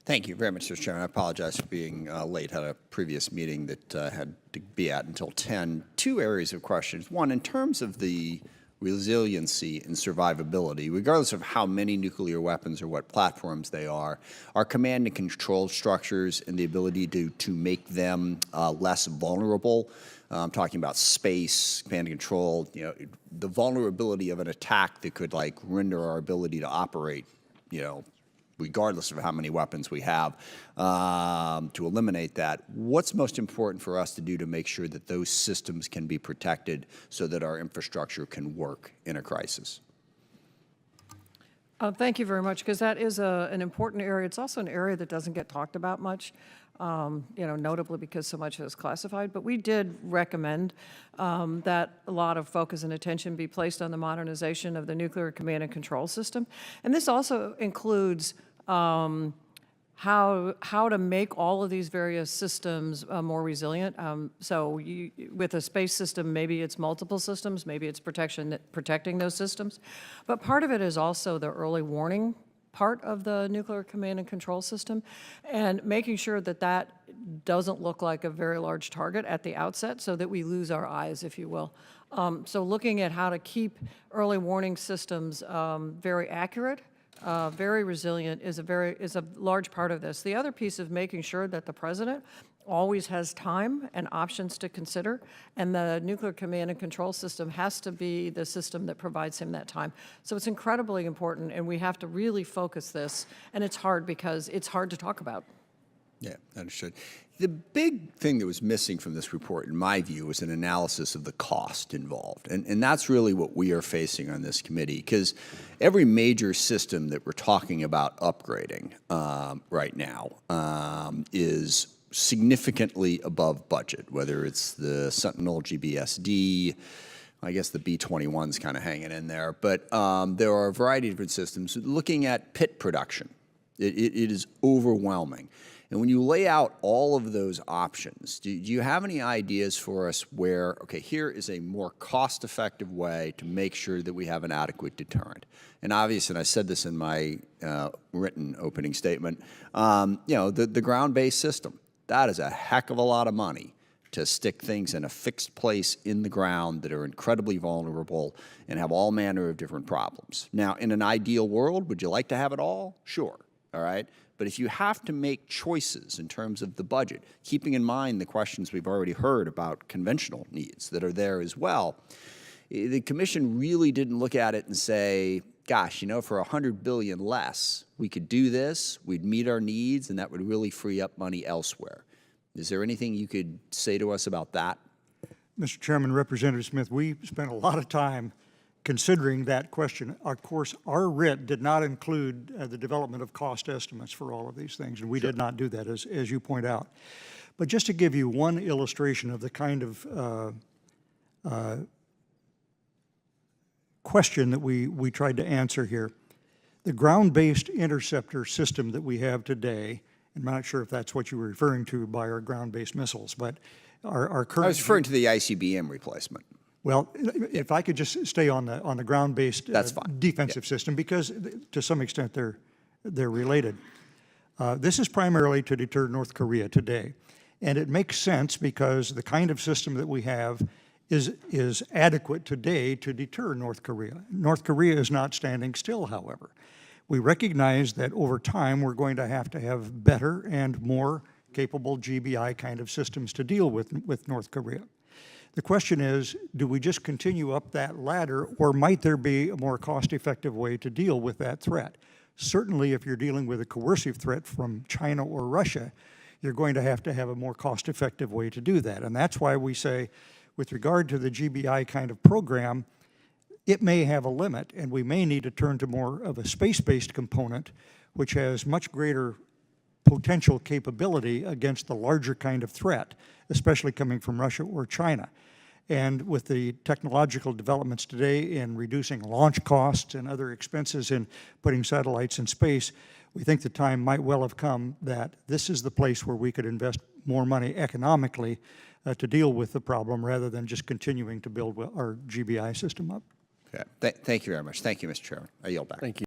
Thank you very much, Mr. Chairman. I apologize for being late. Had a previous meeting that had to be at until 10. Two areas of questions. One, in terms of the resiliency and survivability, regardless of how many nuclear weapons or what platforms they are, our command and control structures and the ability to make them less vulnerable. I'm talking about space, command and control, the vulnerability of an attack that could like render our ability to operate, regardless of how many weapons we have, to eliminate that. What's most important for us to do to make sure that those systems can be protected so that our infrastructure can work in a crisis? Thank you very much, because that is an important area. It's also an area that doesn't get talked about much, notably because so much is classified. But we did recommend that a lot of focus and attention be placed on the modernization of the nuclear command and control system. And this also includes how to make all of these various systems more resilient. With a space system, maybe it's multiple systems, maybe it's protecting those systems. But part of it is also the early warning part of the nuclear command and control system, and making sure that that doesn't look like a very large target at the outset so that we lose our eyes, if you will. So looking at how to keep early warning systems very accurate, very resilient is a large part of this. The other piece of making sure that the president always has time and options to consider, and the nuclear command and control system has to be the system that provides him that time. So it's incredibly important, and we have to really focus this, and it's hard because it's hard to talk about. Yeah, understood. The big thing that was missing from this report, in my view, was an analysis of the cost involved. And that's really what we are facing on this committee, because every major system that we're talking about upgrading right now is significantly above budget, whether it's the Sentinel GBSD, I guess the B-21's kind of hanging in there, but there are a variety of different systems. Looking at pit production, it is overwhelming. And when you lay out all of those options, do you have any ideas for us where, okay, here is a more cost-effective way to make sure that we have an adequate deterrent? And obviously, and I said this in my written opening statement, the ground-based system, that is a heck of a lot of money to stick things in a fixed place in the ground that are incredibly vulnerable and have all manner of different problems. Now, in an ideal world, would you like to have it all? Sure, all right? But if you have to make choices in terms of the budget, keeping in mind the questions we've already heard about conventional needs that are there as well, the commission really didn't look at it and say, gosh, for $100 billion less, we could do this, we'd meet our needs, and that would really free up money elsewhere. Is there anything you could say to us about that? Mr. Chairman, Representative Smith, we spent a lot of time considering that question. Of course, our writ did not include the development of cost estimates for all of these things, and we did not do that, as you point out. But just to give you one illustration of the kind of question that we tried to answer here, the ground-based interceptor system that we have today, and I'm not sure if that's what you were referring to by our ground-based missiles, but our current— I was referring to the ICBM replacement. Well, if I could just stay on the ground-based defensive system, because to some extent they're related. This is primarily to deter North Korea today, and it makes sense because the kind of system that we have is adequate today to deter North Korea. North Korea is not standing still, however. We recognize that over time we're going to have better and more capable GBI kind of systems to deal with North Korea. The question is, do we just continue up that ladder, or might there be a more cost-effective way to deal with that threat? Certainly, if you're dealing with a coercive threat from China or Russia, you're going to have a more cost-effective way to do that. And that's why we say, with regard to the GBI kind of program, it may have a limit, and we may need to turn to more of a space-based component, which has much greater potential capability against the larger kind of threat, especially coming from Russia or China. And with the technological developments today in reducing launch costs and other expenses in putting satellites in space, we think the time might well have come that this is the place where we could invest more money economically to deal with the problem rather than just continuing to build our GBI system up. Okay. Thank you very much. Thank you, Mr. Chairman. I yield back. Thank you.